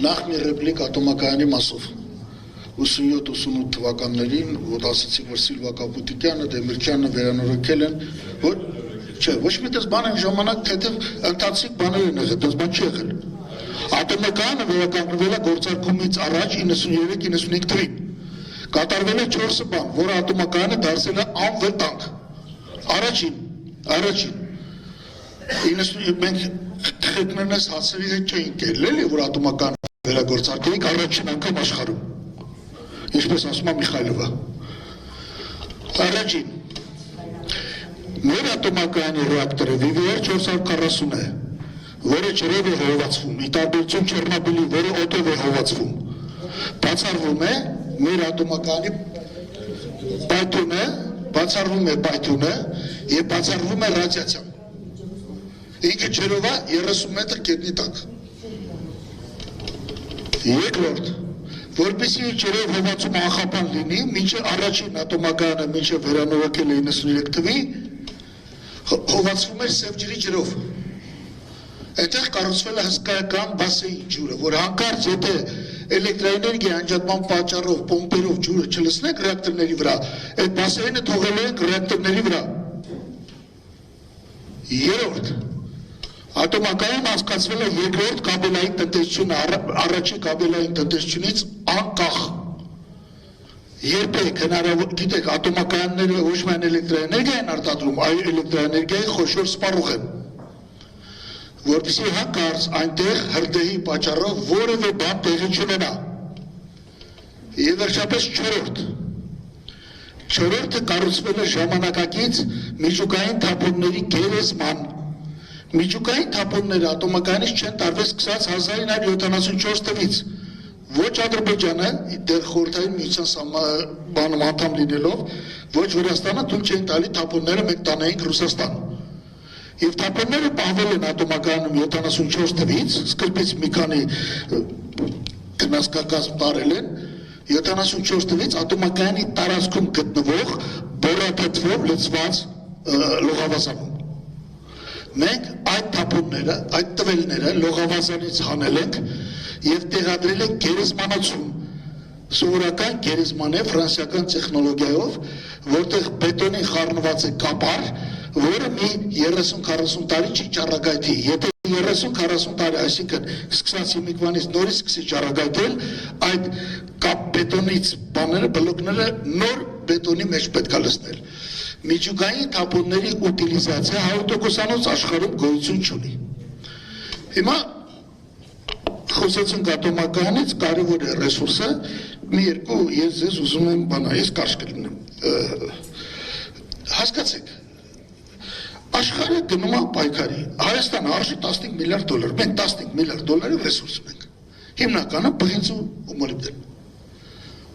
նախ մի ռեպլիկ ատոմակայանի մասով 87-88 թվականներին որ ասացի որ Սիլվա Կապուտիկյանը Դեմիրճյանը վերանորոգել են որ չէ ոչ մի տես բան են ժամանակ թեթև ընթացիկ բաներ են եղել դες բան չի եղել ատոմակայանը վերականգնվել է գործարկումից առաջ 93-95 թվականին կատարվել է 4 բան որը ատոմակայանը դարձել է անվտանգ առաջին մենք թղթներնես հասցրի հետ չէին կերել էլի որ ատոմական վերագործարկեինք առաջին անգամ աշխարհում ինչպես ասում է Միխայլովը առաջին մեր ատոմակայանի ռեակտորը VVR 440 է որը ջրով է հովացվում ի տարբերություն Չեռնոբիլի որը օդով է հովացվում բացառվում է մեր ատոմակայանի պայթյունը բացառվում է պայթյունը եւ բացառվում է ռադիացիան ինքը ջրով է 30 մետր գետնի տակ երկրորդ որպեսզի ջրով հովացումը անխափան լինի մինչև առաջին ատոմակայանը մինչև վերանորոգել է 93 թվականին հովացվում էր սև ջրի ջրով այդտեղ կառուցվել է հսկայական բասեին ջուրը որ հանկարծ եթե էլեկտրաէներգիա անջատման պատճառով պոմպերով ջուրը չլցնենք ռեակտորների վրա այդ բասեինը թողել ենք ռեակտորների վրա երրորդ ատոմակայանը անցկացվել է երկրորդ կաբելային տնտեսությունը առաջին կաբելային տնտեսությունից անկախ երբեք հնարավոր գիտեք ատոմակայանները ոչ միայն էլեկտրաէներգիա են արտադրում այլ էլեկտրաէներգիայի խոշոր սպառող են որպեսզի հանկարծ այնտեղ հրդեհի պատճառով որևէ բան տեղի չունենա եւ վերջապես չորրորդը կառուցվել է ժամանակակից միջուկային թափոնների գերեզման միջուկային թափոնները ատոմակայանից չեն տարվել սկսած 1974 թվականից ոչ Ադրբեջանը դեռ խորհրդային միության բանում անդամ լինելով ոչ Վրաստանը թույլ չէին տալի թափոնները մենք տանեինք Ռուսաստան եւ թափոնները պահվել են ատոմակայանում 74 թվականից սկզբից մի քանի գնացքակազմ տարել են 74 թվականից ատոմակայանի տարածքում գտնվող բորաթթվով լցված լողավազանում մենք այդ թափոնները այդ տվելները լողավազանից հանել ենք եւ տեղադրել ենք գերեզմանացում սովորական գերեզման է ֆրանսիական տեխնոլոգիայով որտեղ բետոնին խառնված է կապար որը մի 30-40 տարի չի ճառագայթի եթե 30-40 տարի այսինքն սկսած հիմիկվանից նորից սկսի ճառագայթել այդ կապ բետոնից բաները բլոկները նոր բետոնի մեջ պետք է լցնել միջուկային թափոնների ուտիլիզացիա 100%-անոց աշխարհում գոյություն չունի հիմա խոսեցինք ատոմակայանից կարևոր է ռեսուրսը մի երկու ես ձեզ ուզում եմ բանայից կարճ կլինեմ հասկացեք աշխարհը գնում է պայքարի Հայաստանը արժի $15 միլիարդ մենք $15 միլիարդ ռեսուրս ունենք հիմնականը բղինձ ու մոլիբդեն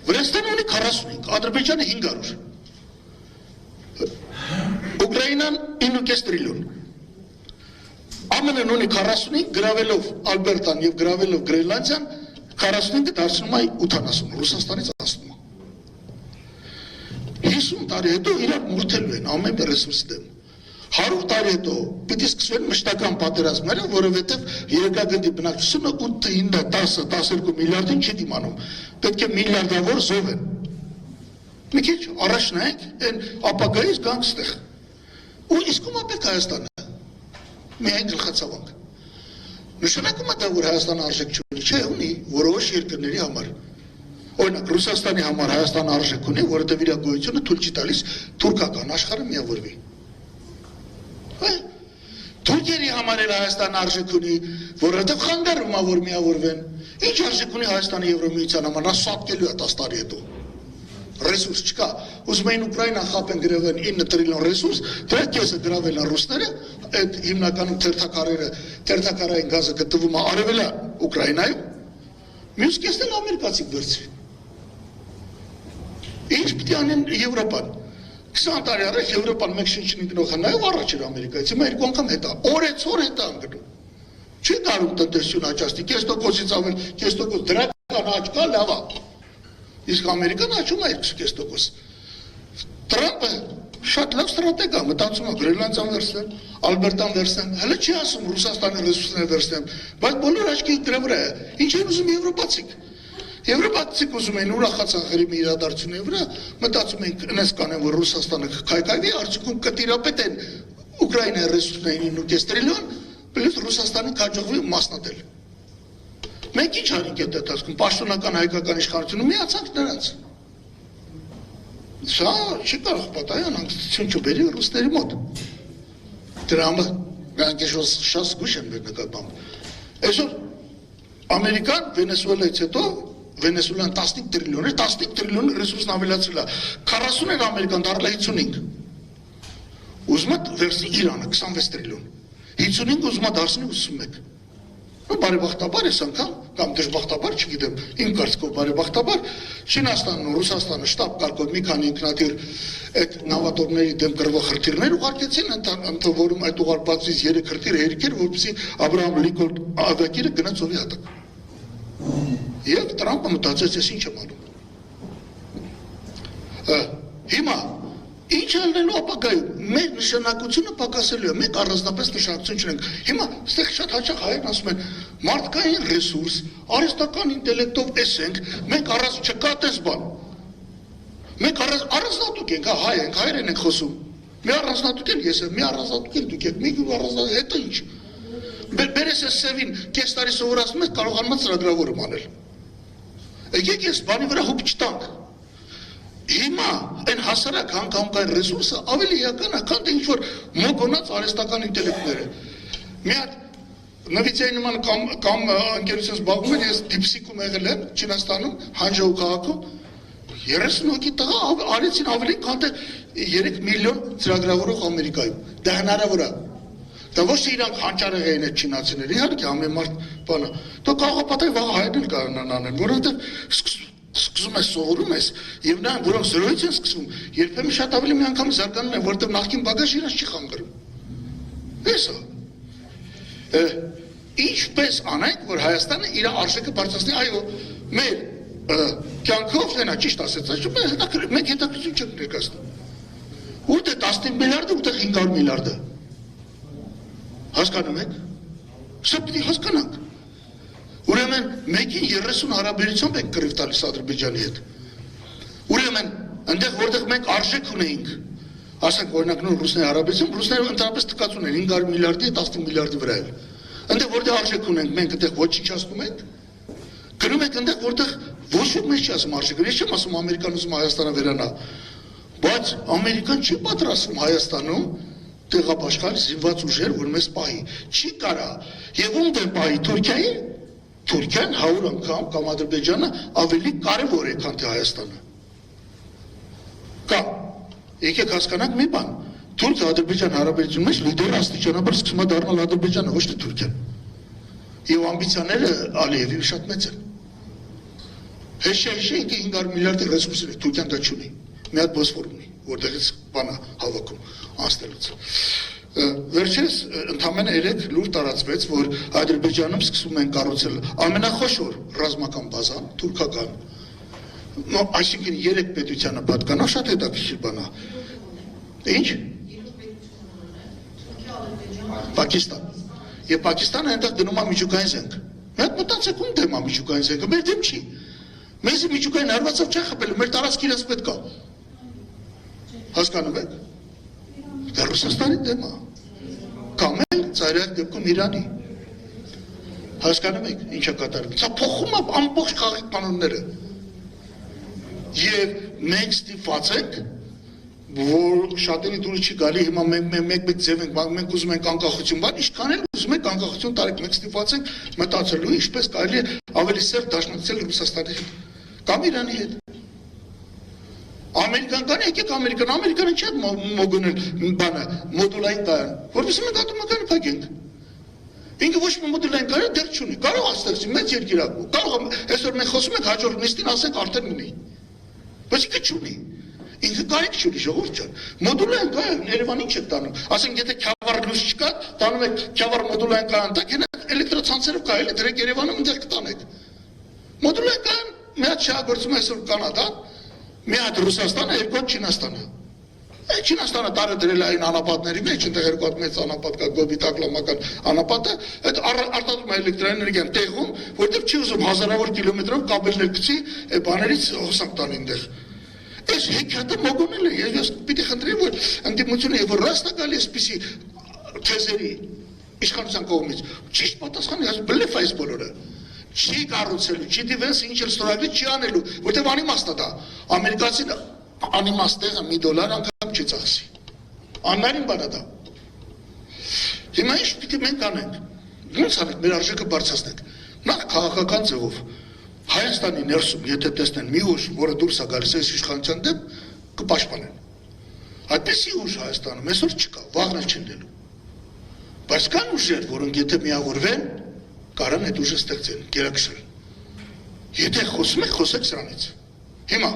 Վրաստանը ունի 45 Ադրբեջանը 500 Ուկրաինան 9.5 տրիլիոն ԱՄՆ-ն ունի 45 գրավելով Ալբերտան եւ գրավելով Գրենլանդիան 45-ը դարձնում է 80 Ռուսաստանից ասնում է 50 տարի հետո իրար մորթելու են ամեն ռեսուրսի դեմ 100 տարի հետո պիտի սկսվեն մշտական պատերազմները որովհետեւ երկրագնդի բնակչությունը 8-9-10-12 միլիարդին չի դիմանում պետք է միլիարդավոր զով են մի քիչ առաջ նայեք այն ապագայից գանք ստեղ ու իսկ ում է պետք Հայաստանը միայն գլխացավանք նշանակում է դա որ Հայաստանը արժեք չունի չէ ունի որոշ երկրների համար օրինակ Ռուսաստանի համար Հայաստանը արժեք ունի որովհետեւ իր գոյությունը թույլ չի տալիս թուրքական աշխարհը միավորվի Թուրքիայի համար էլ Հայաստանը արժեք ունի որովհետեւ խանգարում է որ միավորվեն ինչ արժեք ունի Հայաստանը Եվրոմիության համար նա սատկելու է 10 տարի հետո ռեսուրս չկա ուզում էին Ուկրաինան խապեն գրավեն 9 տրիլիոն ռեսուրս դրա կեսը գրավել են ռուսները այդ հիմնականում թերթակարային գազը գտնվում է արևելյան Ուկրաինայում մյուս կեսն էլ ամերիկացի վերցրի ինչ պիտի անեն Եվրոպան 20 տարի առաջ Եվրոպան մեկ շնչին գնող հնայով առաջ էր Ամերիկայից հիմա երկու անգամ հետա օրեցօր հետա անգնում չի դարում տնտեսություն աճաստի կես տոկոսից ավել կես տոկոս դրական աճ կա լավ է Իսկ Ամերիկան աճում է 2.5%։ Տրամպը շատ լավ ստրատեգիա, մտածում եմ Գրենլանդիան վերցնեմ, Ալբերտան վերցնեմ, հələ չի ասում Ռուսաստանի ռեսուրսները վերցնեմ, բայց բոլոր աչքի դրա վրա է։ Ինչ են ուզում եվրոպացիք։ Եվրոպացիք ուզում են ուրախացան Ղրիմի իրադարձությունների վրա, մտածում են այնպես կանեն, որ Ռուսաստանը քայքայվի, արդյունքում կտիրապետեն Ուկրաինայի ռեսուրսներին 9.5 տրիլիոն, պլյուս Ռուսաստանի քաջողվի մասնատել։ Մենք ինչ արինք այդ ընթացքում, պաշտոնական հայկական իշխանությունը միացանք նրանց։ Սա չի կարող պատահել անկեղծություն չբերի ռուսների մոտ։ Դրա համար նրանք շատ զգույշ են մեր նկատմամբ։ Այսօր Ամերիկան Վենեսուելայից հետո Վենեսուելան 15 տրիլիոն է, 15 տրիլիոն ռեսուրսն ավելացրել է, 40 էր Ամերիկան, դառել է 55։ Ուզում է վերցնի Իրանը 26 տրիլիոն, 55 ուզում է դարձնի 81։ Բարեբախտաբար այս անգամ, կամ դժբախտաբար, չգիտեմ, իմ կարծիքով բարեբախտաբար, Չինաստանն ու Ռուսաստանը շտապ կարգով մի քանի ինքնաթիռ այդ նավատորմների դեմ կռվող հրթիռներ ուղարկեցին, ընթորում այդ ուղարկվածից 3 հրթիռ հերիքեր, որպեսզի Աբրահամ Լինկոլն ավիակիրը գնաց ծովի հատակ։ Եվ Տրամպը մտածեց, ես ինչ եմ անում։ Հիմա ինչ ալնելու ապագայում, մեր նշանակությունը պակասելու է, մենք առանձնապես նշանակություն չունենք։ Հիմա ստեղ շատ հաճախ հայերն ասում են, մարդկային ռեսուրս, արհեստական ինտելեկտով էսենք, մենք առանց չկա տես բան։ Մենք առանձնատուկ ենք, հայ ենք, հայերեն ենք խոսում։ Մի առանձնատուկ եմ ես եմ, մի առանձնատուկ եմ դուք եք, մի առանձնատուկ, հետո ինչ։ Բերես ես սևին, կես տարի սովորացնում ես, կարողանում ես ծրագրավորում անել։ Եկեք ես բանի վրա հուպ չտանք։ Հիմա այն հասարակ հանգամանքային ռեսուրսը ավելի էական է, քան թե ինչ-որ մոգոնած արհեստական ինտելեկտները։ Մի հատ նվիցիայի նման կամ ընկերությունից զբաղվում են, ես դիպսիկում եղել եմ Չինաստանում, Հանջոու քաղաքում, 30 հոգի տղա արեցին ավելի, քան թե 3 միլիոն ծրագրավորող Ամերիկայում։ Դա հնարավոր է։ Դա ոչ թե իրանք հանճարեղ էին այդ չինացիները, իհարկե ամեն մարդ բանը։ Դա կարող է պատահի վաղ հայերն էլ կարողանան անել, որովհետև սկսում ես սովորում ես, եւ նրանք, որոնք զրոյից են սկսում, երբեմն շատ ավելի մի անգամ զարգանում են, որովհետև նախկին բագաժ իրաց չի խանգարում։ Էսա։ Ինչպես անենք, որ Հայաստանը իր արժեքը բարձրացնի, այո, մեր կյանքով դենա ճիշտ ասեց, մենք հետաքրքրություն չենք ներկայացնում։ Ուր է 15 միլիարդը, ուր է 500 միլիարդը։ Հասկանում եք։ Սա պիտի հասկանանք։ Ուրեմն մեկին 30 հարաբերությամբ ենք կռիվ տալիս Ադրբեջանի հետ։ Ուրեմն այնտեղ որտեղ մենք արժեք ունեինք, ասենք օրինակ նոր ռուսների հարաբերությամբ, ռուսները ընդհանրապես տկած ունեն 500 միլիարդի 15 միլիարդի վրա էլ։ Այնտեղ որտեղ արժեք ունենք, մենք այնտեղ ոչնչացնում ենք։ Գնում ենք այնտեղ որտեղ ոչ ոք մեզ չի ասում արժեք։ Ես չեմ ասում Ամերիկան ուզում Հայաստանը վերանա, բայց Ամերիկան չի պատրաստվում Հայաստանում տեղապաշխալ զինված ուժեր, որ մեզ պահի։ Չի կարա։ Եվ ում դեմ պահի Թուրքիային։ Թուրքիան 100 անգամ կամ Ադրբեջանը ավելի կարևոր է, քան թե Հայաստանը։ Կամ եկեք հասկանանք մի բան, Թուրքիա-Ադրբեջան հարաբերությունների մեջ լիդերը աստիճանաբար սկսում է դառնալ Ադրբեջանը, ոչ թե Թուրքիան։ Եվ ամբիցիաները Ալիևի շատ մեծ են։ Հեշ-հեշ ինքը 500 միլիարդի ռեսուրսներ է, Թուրքիան դա չունի։ Մի հատ բոսֆոր ունի, որտեղից բանա հավաքում անստելուց։ Վերջերս ընդամենը 3 լուր տարածվեց, որ Ադրբեջանում սկսում են կառուցել ամենախոշոր ռազմական բազան, թուրքական, այսինքն 3 պետությանը պատկանա, շատ հետաքրքիր բան է։ Ինչ? Պակիստան։ Եվ Պակիստանը այնտեղ դնում է միջուկային զենք։ Մենք մտածեք ում դեմ է միջուկային զենքը, մեր դեմ չի։ Մեզ միջուկային հարվածով չեն խփելու, մեր տարածքի իրաց պետք է։ Հասկանում եք։ Դա Ռուսաստանի դեմ է։ Կամ էլ ծայրահեղ դեպքում Իրանի։ Հասկանում եք ինչ է կատարվում։ Սա փոխում է ամբողջ խաղի կանոնները։ Եվ մենք ստիպված ենք, որ շատերի դուրս չի գալի, հիմա մենք ձև ենք, մենք ուզում ենք անկախություն, բայց ինչքան էլ ուզում ենք անկախություն տարեք, մենք ստիպված ենք մտածելու ինչպես կարելի է ավելի սերտ դաշնակցել Ռուսաստանի հետ կամ Իրանի հետ։ Ամերիկան կան, եկեք Ամերիկանը չի մոգնել բանը, մոդուլային կայան, որպես մենք ատոմակայանը փակենք։ Ինքը ոչ մի մոդուլային կայան դեռ չունի, կարող աստեղծի մեծ երկիրակ, կարող այսօր մենք խոսում ենք հաջորդ նիստին ասենք արդեն ունի, բայց ինքը չունի, ինքը կարիք չունի ժողովուրդ ջան, մոդուլային կայան Երևան ինչ եք տանում, ասենք եթե Քյավառ լույս չկա, տանում եք Քյավառ մոդուլային կայան տակ, էլեկտրոցանցերով կարելի է դրեք Երևանում ընդեղ կտանեք։ Մոդուլային կայան մի հատ շահագործում այսօր Կանադան, մի հատ Ռուսաստանը, երկու հատ Չինաստանը։ Չինաստանը տարը դրել այն անապատների մեջ, այնտեղ երկու հատ մեծ անապատ կա, գոբիտակ լամական անապատը, այդ արտադրում է էլեկտրաէներգիան տեղում, որտեղ չի ուզում հազարավոր կիլոմետրով կաբելներ գցի, բաներից հոսանք տան այնտեղ։ Այս հեքիաթը մոգոնել է, ես պիտի խնդրեմ, որ ընդդիմությունը եւ ռաստա գալի այսպիսի թեզերի իշխանության կողմից, ճիշտ պատասխանը ես բլեֆ այս բոլորը։ Չի կառուցելու, չի դիվենս ինչ էլ ստորագրի չի անելու, որտեղ անիմաստ է դա։ Ամերիկացին անիմաստ տեղը $1 անգամ չի ծախսի։ Աննարին բան է դա։ Հիմա ինչ պիտի մենք անենք։ Ոնց անենք, մեր արժեքը բարձրացնենք։ Նախ քաղաքական ձևով Հայաստանի ներսում, եթե տեսնեն մի ուժ, որը դուրս է գալիս այս իշխանության դեմ, կպաշտպանեն։ Այդպիսի ուժ Հայաստանում այսօր չկա, վաղն էլ չեն լինելու։ Բայց կան ուժեր, որոնք եթե միավորվեն, կարան այդ ուժը ստեղծեն, գերակշռել։ Եթե խոսում եք, խոսեք սրանից։ Հիմա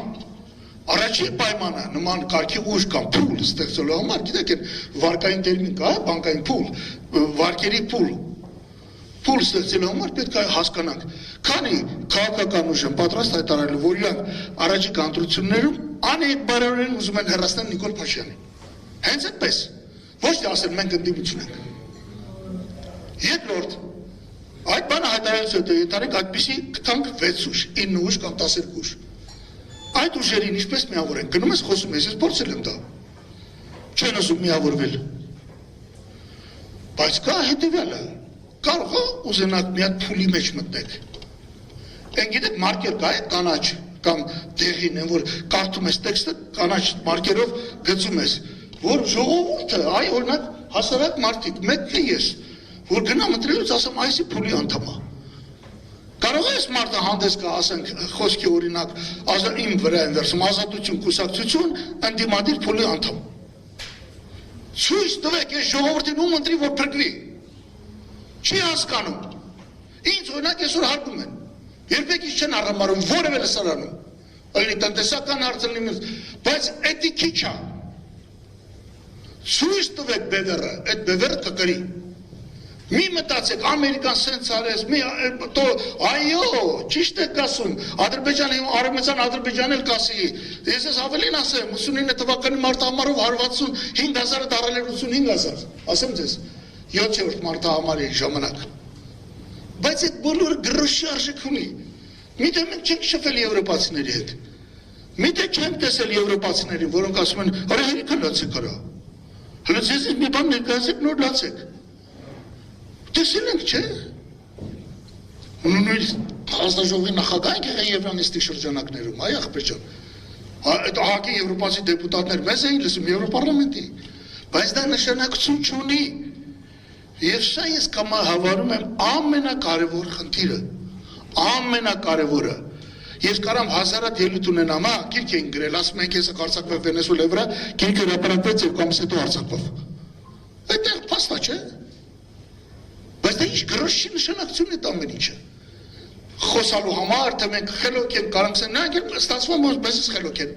առաջին պայմանը նման կարգի ուժ կամ փուլ ստեղծելու համար, գիտեք, վարկային տերմին կա, բանկային փուլ, վարկերի փուլ ստեղծելու համար պետք է հասկանանք, քանի քաղաքական ուժ են պատրաստ հայտարարելու, որ իրանք առաջիկա ընտրություններում անհետբարորեն ուզում են հեռացնել Նիկոլ Փաշինյանին։ Հենց այդպես, ոչ թե ասել մենք ընդդիմություն ենք։ Երկրորդ, այդ բանը հայտարարելուց հետո ենթարենք այդպիսի գտանք 6 ուժ, 9 ուժ կամ 12 ուժ։ Այդ ուժերին ինչպես միավորենք, գնում ես խոսում ես փորձել եմ դա։ Չեն ասում միավորվել։ Բայց կա հետևյալը, կարող է ուզենաք մի հատ փուլի մեջ մտնեք։ Այն գիտեք մարկեր կա է կանաչ կամ դեղին են, որ կարդում ես տեքստը կանաչ մարկերով գծում ես, որ ժողովուրդը, այ օրինակ հասարակ մարդիկ, մեկը ես, որ գնամ ընտրելուց ասեմ այսի փուլի անդամ է։ Կարող է այս մարդը հանդես կա, ասենք, խոսքի օրինակ, իմ վրա են վերցում, ազատություն, կուսակցություն, ընդդիմադիր փուլի անդամ։ Ցույց տվեք այս ժողովրդին ում ընտրի, որ փրկվի։ Չի հասկանում։ Ինձ օրինակ այսօր հարգում են։ Երբեք ինչ չեն առամարում որևէ լսարանում։ Այլի տնտեսական հարցը լինի, բայց էդի քիչ է։ Ցույց տվեք բևեռը, այդ բևեռը կկրի։ Մի մտածեք, Ամերիկան սենց արես, այո, ճիշտ եք ասում, Արևմտյան Ադրբեջան էլ կասի, ես ես ավելին ասեմ, 89 թվականի մարտահամարով 165,000-ը դարել էր 85,000, ասեմ ձեզ, 7-րդ մարտահամարի ժամանակ, բայց այդ բոլորը գրոշի արժեք ունի, միթե մենք չենք շփվել եվրոպացիների հետ, միթե չենք տեսել եվրոպացիներին, որոնք ասում են, արա հերիքը լացեք արա, հլը ձեզ մի բան ներկայացեք, նոր լացեք, տեսել ենք, չէ, նույնիսկ հանձնաժողովի նախագահ եղել եվրանիստի շրջանակներում, այ ախպեր ջան, այդ ահագին եվրոպացի դեպուտատներ մեզ էին լսում Եվրոպարլամենտի, բայց դա նշանակություն չունի, եւ սա ես համարում եմ ամենակարևոր խնդիրը, ամենակարևորը, ես կարամ հազարատ ելույթ ունենամ, գիրք էին գրել, ասում ենք ես արձակվեմ Վենեսուելայի վրա, գիրքը հրապարակվեց 2 ամիս հետո արձակվավ, այդտեղ փաստա չէ, բայց դա ինչ գրոշի նշանակություն է ամեն ինչը, խոսալու համար, թե մենք խելոք ենք, կարանք սեն, նա ստացվում որ մեզ խելոք են,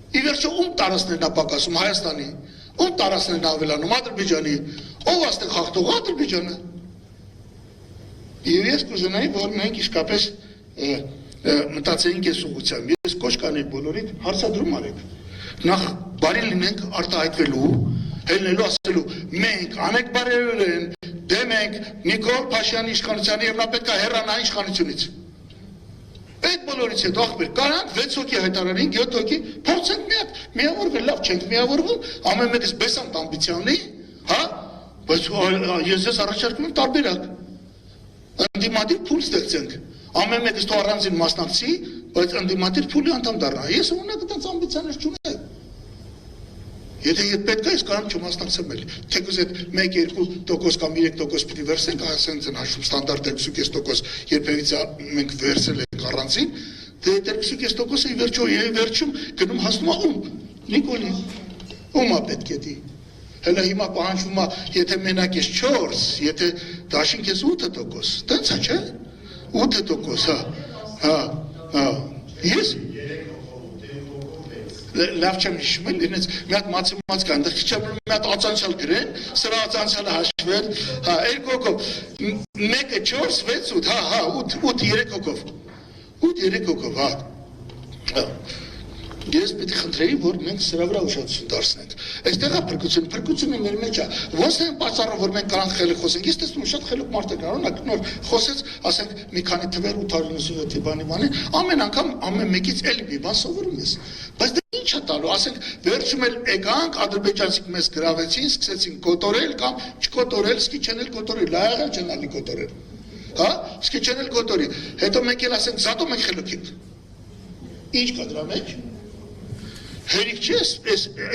ի վերջո ում տարածներն է պակասում Հայաստանի, ում տարածներն է ավելանում Ադրբեջանի, ով աստեղ հաղթող Ադրբեջանը, եւ ես կուզենայի, որ մենք իսկապես մտածեինք այս ուղղությամբ, ես կոչ կանեի բոլորիդ հարցադրում արեք, նախ բարի լինենք արտահայտվելու, հելնելու ասելու, մենք անեք բարերեն, դեմ ենք Նիկոլ Փաշինյանի իշխանությանը եւ նա պետք է հեռանա իշխանությունից։ Այդ բոլորից հետո ախպեր, կարանք 6 հոգի հայտարարենք, 7 հոգի, փորձենք մի հատ միավորվել, լավ չենք միավորվում, ամեն մեկս բեսանտ ամբիցիա ունի, հա, բայց ես ձեզ առաջարկում եմ տարբերակ։ Ընդդիմադիր փուլ ստեղծենք, ամեն մեկս թող առանձին մասնակցի, բայց ընդդիմադիր փուլի անդամ դառնա։ Ես ունենա այդպես ամբիցիաներ չունեմ։ Եթե պետք է, ես կարամ չմասնակցեմ էլ, թեկուզ այդ 1-2% կամ 3% պիտի վերսենք, ասենց են հաշվում ստանդարտ 2,5%, երբևիցե մենք վերսել ենք առանձին, դե 2,5%-ը ի վերջում գնում հասնում է ում, Նիկոլի, ում է պետք է դի, հելա հիմա պահանջվում է, եթե մենակ ես 4, եթե դաշինք ես 8%, տենց է չէ, 8%, հա, ես, լավ չեմ հիշում էլ, ինձ մի հատ մաթեմատիկա, այնտեղ քիչ եմ մի հատ ացանցիալ գրեն, սրա ացանցիալը հաշվել, հա, 2 հոգով, 1-ը 4, 6, 8, հա, 8, 3 հոգով, 8, 3 հոգով, հա, Ես պետք է խնդրեի, որ մենք սրա վրա ուշադրություն դարձնենք։ Այստեղ է փրկությունը մեր մեջ է։ Ոնց է պատճառը, որ մենք կարանք խելք խոսենք։ Ես տեսնում եմ շատ խելք մարդիկ կան, օրինակ նոր խոսեց, ասենք մի քանի թվեր 897-ի բանի, ամեն անգամ ամեն մեկից էլի մի բան սովորում ես։ Բայց դա ի՞նչ է տալու, ասենք վերջում էլ եկանք, ադրբեջանցիք մեզ գրավեցին, սկսեցին կոտորել կամ չկոտորել, սկի չեն էլ կոտորել, լայաղ չեն ալի կոտորել։ Հա, սկի չեն էլ կոտորի։ Հետո մենք էլ ասենք զատո մենք խելոք ենք։ Ինչ կա դրա մեջ։ Հերիք չէ,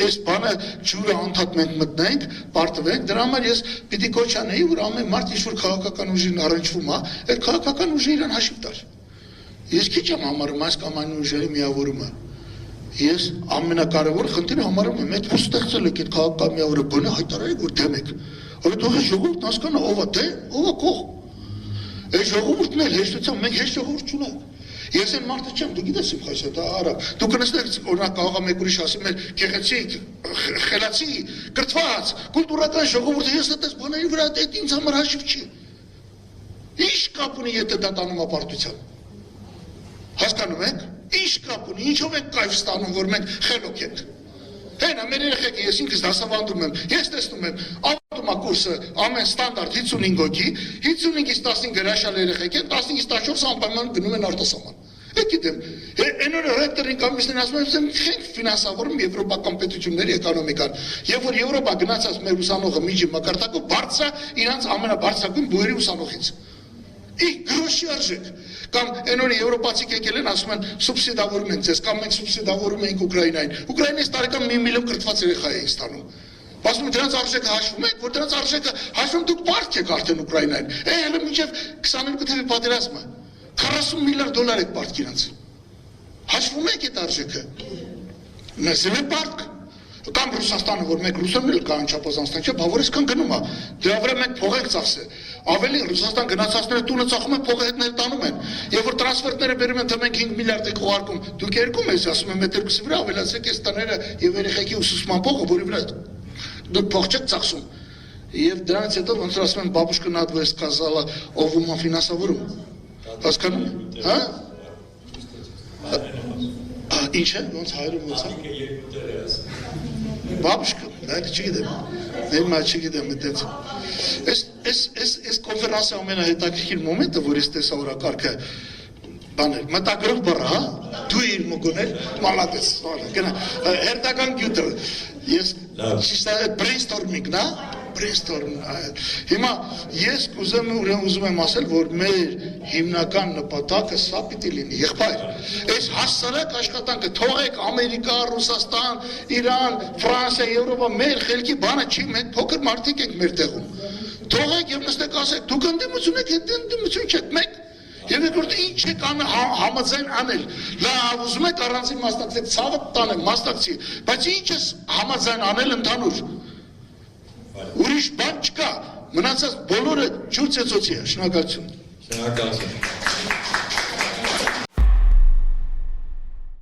այս բանը ջուրը անդադ մենք մտնենք, պարտվենք, դրա համար ես պիտի կոչ անեի, որ ամեն մարդ ինչ-որ քաղաքական ուժին առնչվում է, այդ քաղաքական ուժը իրան հաշիվ տար։ Ես քիչ եմ համարում այս կամ այն ուժերի միավորումը։ Ես ամենակարևոր խնդիրը համարում եմ, այդ որ ստեղծել եք այդ քաղաքական միավորը, բնը հայտարարեք, որ դեմ եք։ Որ թող է ժողովուրդն հասկանա ով է դեմ, ով է կողմ։ Այդ ժողովուրդն էլ հեշտությամբ մենք հեշտ ժողովուրդ չունենք։ Ես այն մարդը չեմ, դու գիտես իմ խայսը, դա արագ։ Դու կնստեք, օրինակ կարող մեկ ուրիշ ասում էր գեղեցիկ, խելացի, կրթված, կուլտուրական ժողովուրդը, ես այդպես բաների վրա այդ ինձ համար հաշիվ չի։ Ինչ կապ ունի, եթե դա տանում է պարտության։ Հասկանում եք։ Ինչ կապ ունի, ինչով ենք կայֆ ստանում, որ մենք խելոք ենք։ Հենա մեր երեխեքը ես ինքս դասավանդում եմ, ես տեսնում եմ, ավարտում է կուրսը ամեն ստանդարտ 55 հոգի, 55-ից 15 հրաշալ երեխեք են, 15-ից 14 անպայման գնում են արտասահման։ Այդ գիտեմ, այն օրը ռեկտորին կամ միսներին ասում եմ, խենք ֆինանսավորում եվրոպական պետությունների էկոնոմիկան, եւ որ Եվրոպա գնացած մեր ուսանողը միջի մակարդակով բարձր իրանց ամենաբարձրագույն բույրի ուսանողից։ Գրոշի արժեք, կամ այն օրը եվրոպացիք եկել են, ասում են սուբսիդավորում ենք ձեզ, կամ մենք սուբսիդավորում ենք Ուկրաինային։ Ուկրաինայից տարեկան 1 միլիոն կրթված երեխա էինք ստանում։ Ասում են դրանց արժեքը հաշվում եք, որ դրանց արժեքը հաշվում դուք բարդ եք արդեն Ուկրաինային։ Հələ մինչև 22 թվականի պատերազմը 40 միլիարդ դոլար եք բարդ իրանց։ Հաշվում եք այդ արժեքը։ Մեզ էլ է բարդ։ Կամ Ռուսաստանը, որ մենք ռուսերն էլ կան չափազանցնենք, չէ, բա որ այսքան գնում է։ Դրա վրա մենք փող ենք ծախսել։ Ավելի Ռուսաստան գնացածները տունը ծախում են, փողը հետները տանում են։ Եվ որ տրանսֆերտները բերում են, թե մենք 5 միլիարդ եք ուղարկում, դուք երկում ես, ասում եմ, այդ երկուսի վրա ավելացեք այս տները եւ երեխեքի ուսուցման փողը, որի վրա դուք փող չեք ծախսում։ Եվ դրանից հետո ոնց որ ասում են, բաբուշկա надо է сказала, ով ում ֆինանսավորում։ Հասկանում եք, հա? Ինչ է, ոնց հայերում ոնց է։ Բաբուշկա, դա չգիտեմ։ Նույնը չգիտեմ այդպես։ Այս կոնֆերանսի ամենահետաքրքիր մոմենտը, որ ես տեսա օրակարգը բաներ, մտագրող բառը, հա, դու իր մոգոնել, մալադես, գնա, հերթական գյուտը, ես ճիշտ է brainstorming-ն, հա, brainstorm, հիմա ես ուզում եմ ասել, որ մեր հիմնական նպատակը սա պիտի լինի, եղբայր, այս հասարակ աշխատանքը, թողեք Ամերիկա, Ռուսաստան, Իրան, Ֆրանսիա, Եվրոպա, մեր խելքի բանը չի, մենք փոքր մարդիկ ենք մեր տեղում, թողեք և նստեք ասեք, դուք ընդդիմություն եք, ընդդիմություն չեք, մենք, և երկրորդ ինչ եք համաձայն անել, լավ ուզում եք առանձին մասնակցեք, ցավը տանեմ, մասնակցի, բայց ինչ ես համաձայն անել ընդհանուր, ուրիշ բան չկա, մնացած բոլորը ջուր ծեծոցի է, շնորհակալություն։